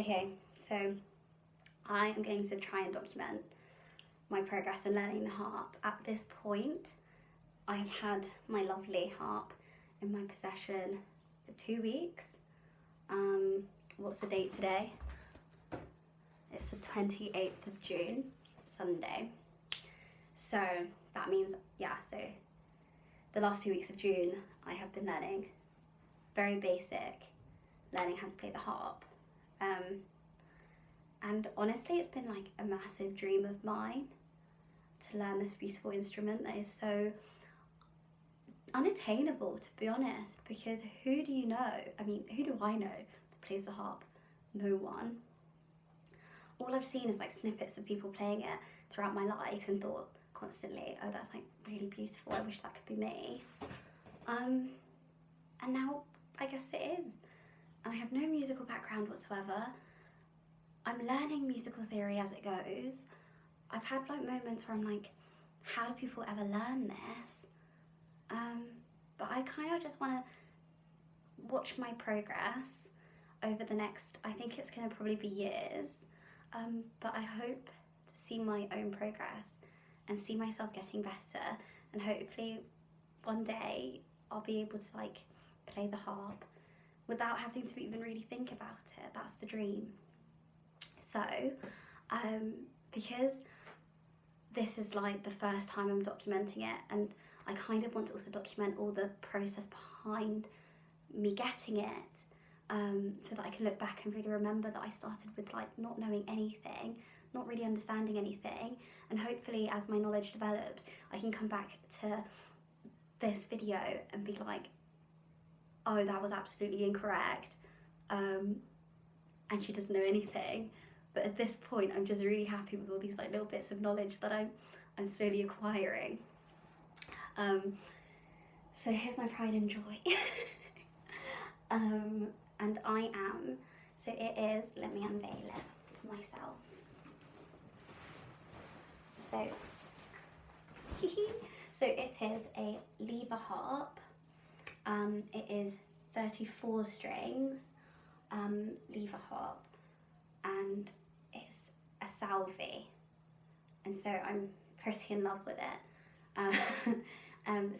Okay, so I am going to try and document my progress in learning the harp. At this point, I've had my lovely harp in my possession for 2 weeks. What's the date today? It's the 28th of June, Sunday. So that means, so the last 2 weeks of June, I have been learning very basic, learning how to play the harp. And honestly, it's been like a massive dream of mine to learn this beautiful instrument that is so unattainable, to be honest, because who do you know? I mean, who do I know that plays the harp? No one. All I've seen is like snippets of people playing it throughout my life and thought constantly, oh, that's like really beautiful, I wish that could be me. And now I guess it is. And I have no musical background whatsoever. I'm learning musical theory as it goes. I've had like moments where I'm like, how do people ever learn this? But I kind of just want to watch my progress over the next, I think it's going to probably be years, but I hope to see my own progress and see myself getting better, and hopefully one day I'll be able to like play the harp without having to even really think about it. That's the dream. So, because this is like the first time I'm documenting it, and I kind of want to also document all the process behind me getting it, so that I can look back and really remember that I started with like not knowing anything, not really understanding anything, and hopefully as my knowledge develops, I can come back to this video and be like, oh, that was absolutely incorrect, and she doesn't know anything. But at this point, I'm just really happy with all these like little bits of knowledge that I'm slowly acquiring. So here's my pride and joy. And I am, so it is, let me unveil it myself. So, so it is a lever harp. It is 34 strings, lever harp, and it's a salvi, and so I'm pretty in love with it.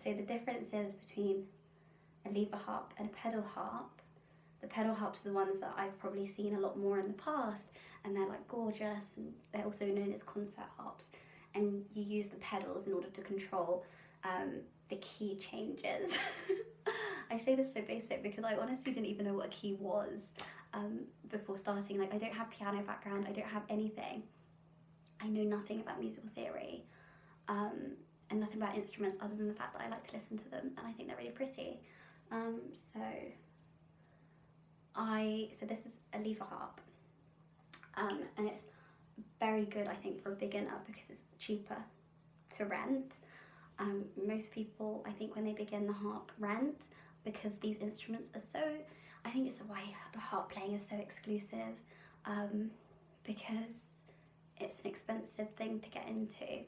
So the differences between a lever harp and a pedal harp, the pedal harps are the ones that I've probably seen a lot more in the past, and they're like gorgeous, and they're also known as concert harps, and you use the pedals in order to control the key changes. I say this so basic because I honestly didn't even know what a key was before starting. Like, I don't have piano background, I don't have anything. I know nothing about musical theory, and nothing about instruments other than the fact that I like to listen to them and I think they're really pretty. So this is a lever harp, and it's very good, I think, for a beginner because it's cheaper to rent. Most people, I think, when they begin the harp, rent, because these instruments are so, I think it's why the harp playing is so exclusive, because it's an expensive thing to get into,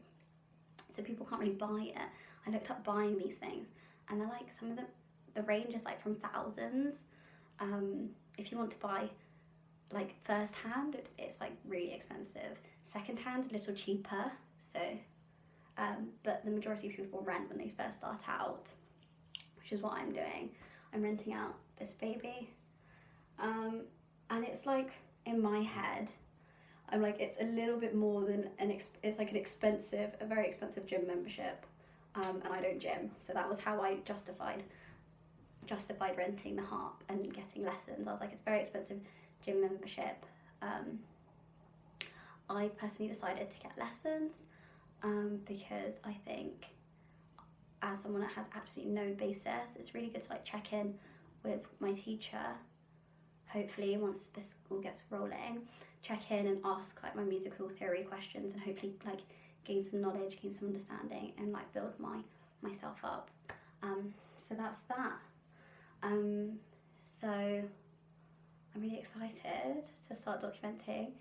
so people can't really buy it. I looked up buying these things, and they're like, some of the range is like from thousands. If you want to buy like first hand, it's like really expensive. Second hand, a little cheaper. So, but the majority of people rent when they first start out, which is what I'm doing. I'm renting out this baby, and it's like, in my head, I'm like, it's a little bit more than it's like a very expensive gym membership, and I don't gym, so that was how I justified renting the harp and getting lessons. I was like, it's very expensive gym membership. I personally decided to get lessons because I think, as someone that has absolutely no basis, it's really good to like check in with my teacher. Hopefully, once this all gets rolling, check in and ask like my musical theory questions, and hopefully like gain some knowledge, gain some understanding, and like build myself up. So that's that. So I'm really excited to start documenting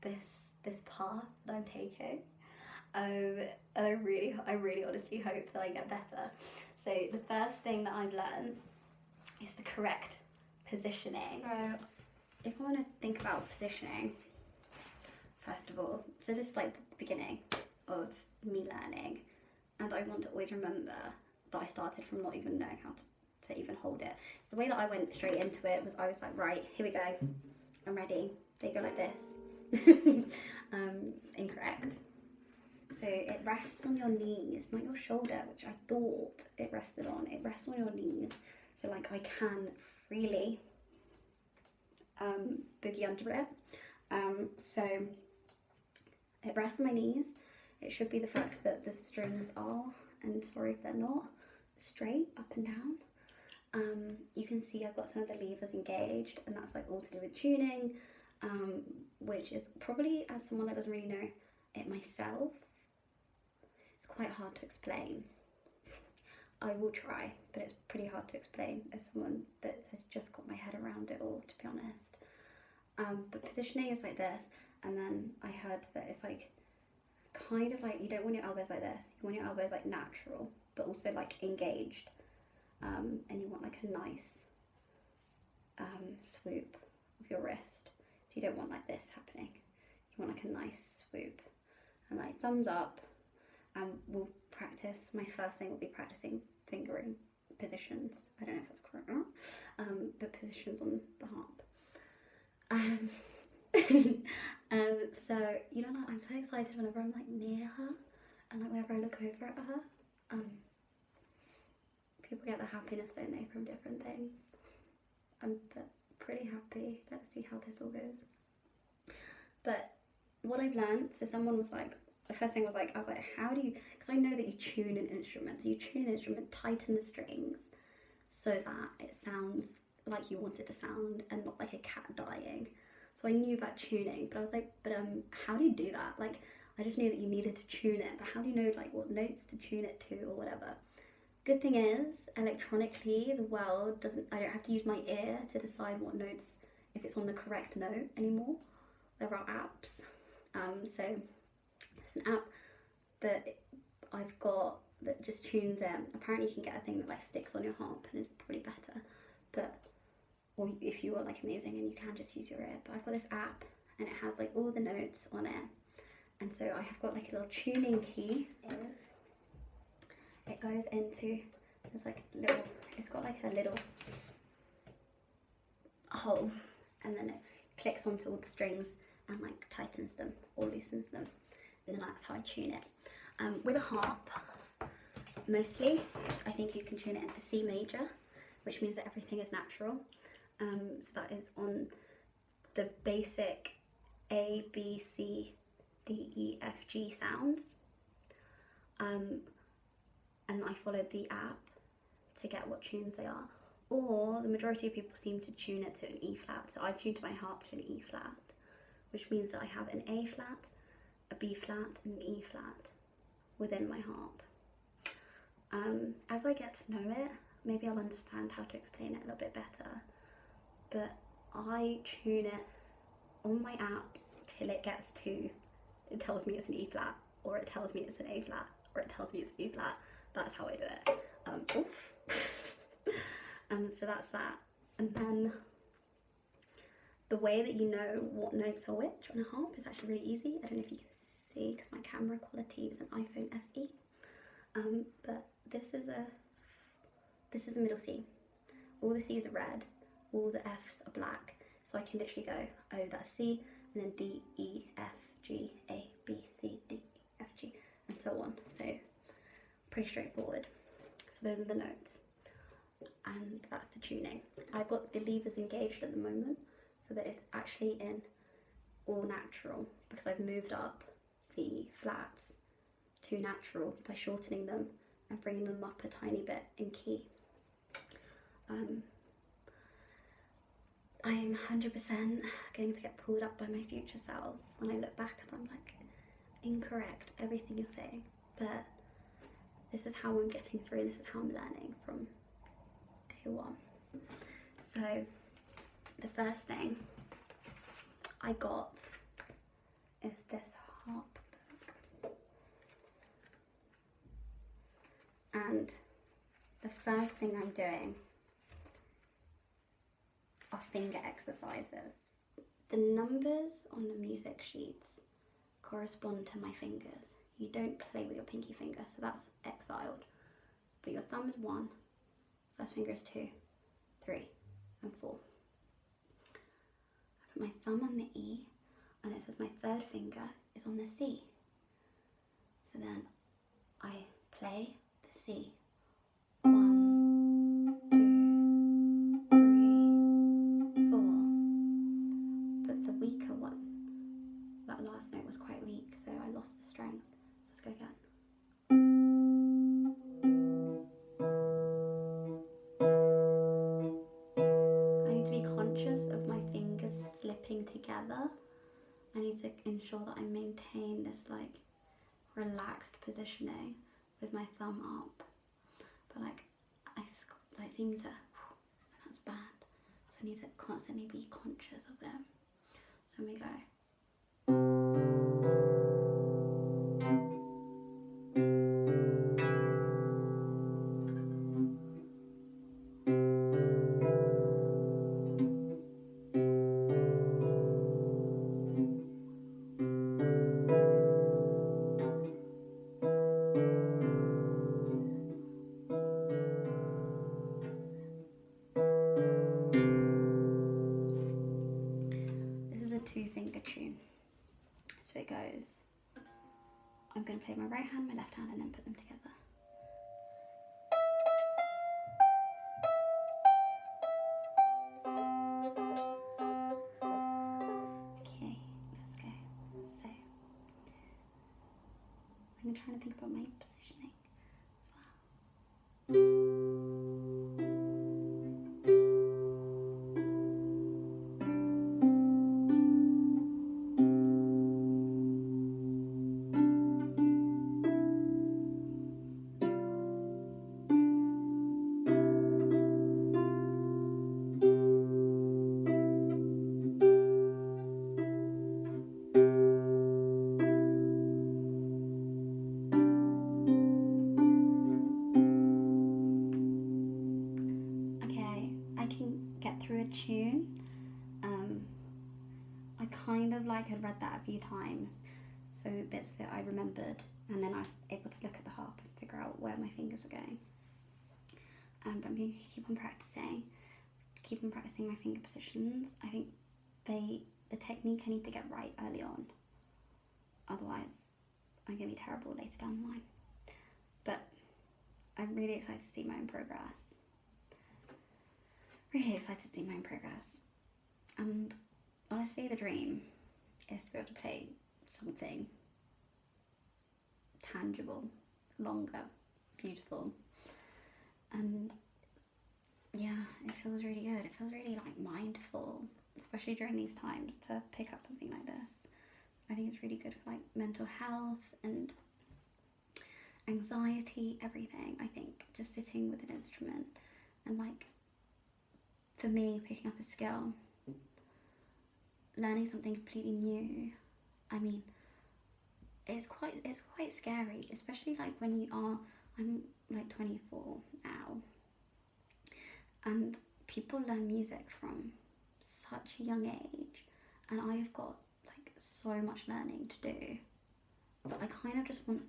this path that I'm taking, and I really honestly hope that I get better. So the first thing that I've learned is the correct positioning. So if I want to think about positioning, first of all, so this is like the beginning of me learning, and I want to always remember that I started from not even knowing how to even hold it. The way that I went straight into it was I was like, right, here we go, I'm ready. They go like this. Incorrect. So it rests on your knees, not your shoulder, which I thought it rested on. It rests on your knees, so like I can freely boogie under it. So it rests on my knees. It should be the fact that the strings are, and sorry if they're not, straight up and down. You can see I've got some of the levers engaged, and that's like all to do with tuning, which is probably, as someone that doesn't really know it myself, it's quite hard to explain. I will try, but it's pretty hard to explain as someone that has just got my head around it all, to be honest. But positioning is like this, and then I heard that it's like kind of like, you don't want your elbows like this, you want your elbows like natural, but also like engaged, and you want like a nice swoop of your wrist. So you don't want like this happening, you want like a nice swoop, and like thumbs up. And we'll practice, my first thing will be practicing fingering positions. I don't know if that's correct or not, but positions on the harp. So, you know, like, I'm so excited whenever I'm like near her, and like whenever I look over at her. People get the happiness, don't they, from different things. I'm pretty happy. Let's see how this all goes. But what I've learned, so someone was like, the first thing was like, I was like, how do you, because I know that you tune an instrument. So you tune an instrument, tighten the strings so that it sounds like you want it to sound and not like a cat dying. So I knew about tuning, but I was like, but how do you do that? Like, I just knew that you needed to tune it, but how do you know like what notes to tune it to or whatever? Good thing is, electronically, the world doesn't, I don't have to use my ear to decide what notes, if it's on the correct note anymore. There are apps. So it's an app that I've got that just tunes it. Apparently you can get a thing that like sticks on your harp and is probably better, but, or if you are like amazing and you can just use your ear. But I've got this app and it has like all the notes on it, and so I have got like a little tuning key. It goes into, there's like little, it's got like a little hole, and then it clicks onto all the strings and like tightens them or loosens them, and then that's how I tune it. With a harp, mostly, I think you can tune it into C major, which means that everything is natural. So that is on the basic A, B, C, D, E, F, G sounds. And I followed the app to get what tunes they are. Or the majority of people seem to tune it to an E flat. So I've tuned my harp to an E flat, which means that I have an A flat, a B flat, and an E flat within my harp. As I get to know it, maybe I'll understand how to explain it a little bit better. But I tune it on my app till it gets to, it tells me it's an E flat, or it tells me it's an A flat, or it tells me it's B flat. That's how I do it. So that's that. And then the way that you know what notes are which on a harp is actually really easy. I don't know if you can see because my camera quality is an iPhone SE. But this is a middle C. All the C's are red, all the F's are black. So I can literally go, oh, that's C, and then D, E, F, G, A, B, C, D, E, F, G, and so on. So pretty straightforward. So those are the notes, and that's the tuning. I've got the levers engaged at the moment, so that it's actually in all natural, because I've moved up the flats to natural by shortening them and bringing them up a tiny bit in key. I am 100% going to get pulled up by my future self when I look back and I'm like, incorrect, everything you're saying, but this is how I'm getting through, and this is how I'm learning from day one. So the first thing I got is this harp book. And the first thing I'm doing are finger exercises. the numbers on the music sheets correspond to my fingers. You don't play with your pinky finger, so that's exiled. But your thumb is 1, first finger is 2, 3, and 4. I put my thumb on the E, and it says my third finger is on the C. So then I play the C. 1, 2, 3, 4. But the weaker one, that last note was quite weak, so I lost the strength. Let's go again. I need to be conscious of my fingers slipping together. I need to ensure that I maintain this like relaxed positioning with my thumb up. But like I seem to, that's bad. So I need to constantly be conscious of it. So let me go. Two-finger tune. So it goes, I'm going to play my right hand, my left hand, and then put them together. Okay, let's go. So I'm trying to think about my positioning as well. Through a tune. I kind of like had read that a few times, so bits of it I remembered, and then I was able to look at the harp and figure out where my fingers are going. But I'm going to keep on practicing my finger positions. I think the technique I need to get right early on, otherwise I'm going to be terrible later down the line. But I'm really excited to see my own progress. Really excited to see my own progress. And honestly, the dream is to be able to play something tangible, longer, beautiful. And yeah, it feels really good. It feels really like mindful, especially during these times, to pick up something like this. I think it's really good for like mental health and anxiety, everything. I think just sitting with an instrument and like, for me, picking up a skill, learning something completely new, I mean, it's quite scary, especially like when you are, I'm like 24 now, and people learn music from such a young age, and I have got like so much learning to do, but I kind of just want,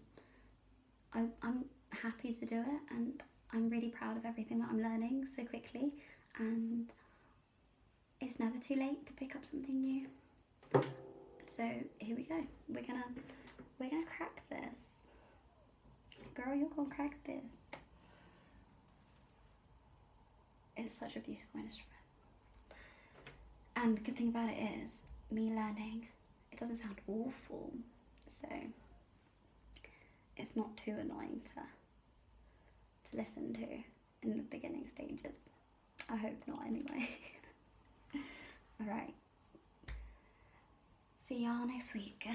I'm happy to do it, and I'm really proud of everything that I'm learning so quickly. And it's never too late to pick up something new. So here we go. We're gonna crack this. Girl, you're gonna crack this. It's such a beautiful instrument. And the good thing about it is, me learning, it doesn't sound awful. So it's not too annoying to listen to in the beginning stages. I hope not, anyway. Alright. See y'all next week.